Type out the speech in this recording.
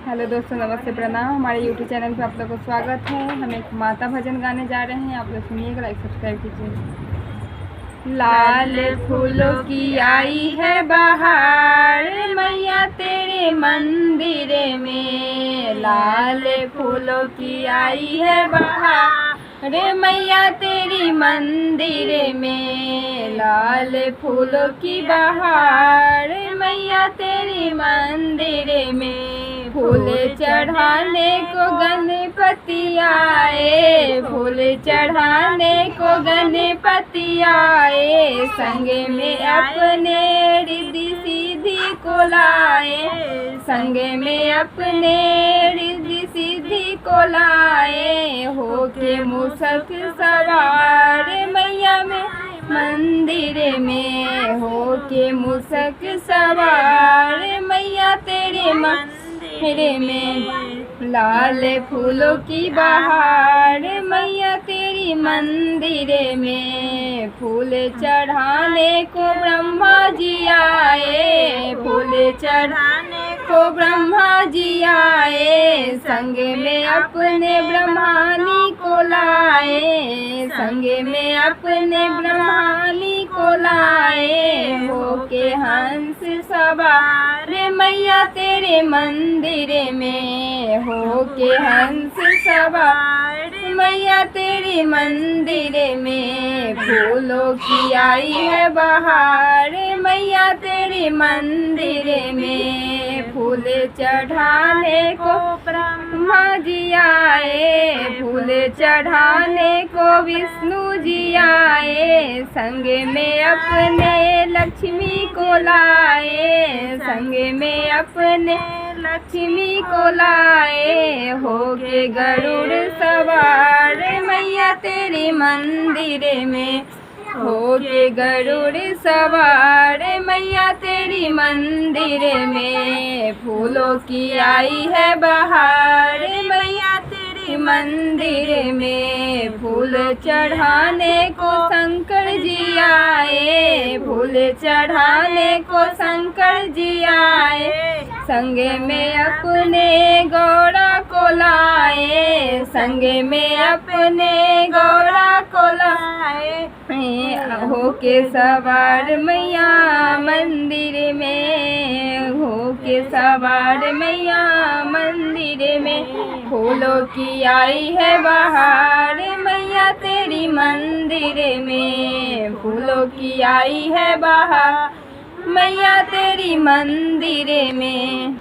Hello दोस्तों, नमस्ते, प्रणाम। हमारे यूट्यूब चैनल पे आप लोगों को स्वागत है। हम एक माता भजन गाने जा रहे हैं, आप लोग सुनिएगा, लाइक सब्सक्राइब कीजिए। लाल फूलों की आई है बहार, मैया तेरे मंदिर में। लाल फूलों की आई है बहार, मैया तेरी मंदिर में। लाल फूलों की बहार, मैया तेरी मंदिर में। फूल चढ़ाने को गणपति आए, फूल चढ़ाने को गणपति आए। संग में अपने रिद्धि सिद्धि को लाए, संग में अपने रिद्धि सिद्धि को लाए। होके मूषक सवार मैया में मंदिर में, होके मूषक सवार मैया तेरे मंदिर में। लाल फूलों की बहार मैया तेरी मंदिर में। फूल चढ़ाने को ब्रह्मा जी आए, फूल चढ़ाने को ब्रह्मा जी आए। संग में अपने ब्रह्मानी को लाए, संग में अपने ब्रह्मानी को लाए। होके हंस सवार मैया तेरे मंदिर में, होके हंस सवार मैया तेरे मंदिर में। फूलों की आई है बहार मैया तेरे मंदिर में। फूल चढ़ाने को ब्रह्मा जी आए, फूल चढ़ाने को विष्णु जी आए। संग में अपने लक्ष्मी को लाए, संग में अपने लक्ष्मी को लाए। होके गरुड़ सवार मैया तेरी मंदिर में, होके गरुड़ सवार मैया तेरी मंदिर में। फूलों की आई है बहार मैया तेरी मंदिर में। फूल चढ़ाने को शंकर जी आए, फूल चढ़ाने को शंकर जी आए। संग में अपने गौरा को लाए, संग में अपने गौरा को लाए। होके सवार मैया मंदिर में, होके सवार मैया मंदिर में। फूलों की आई है बहार मैया तेरी मंदिर में। फूलों की आई है बहार मैया तेरी मंदिर में।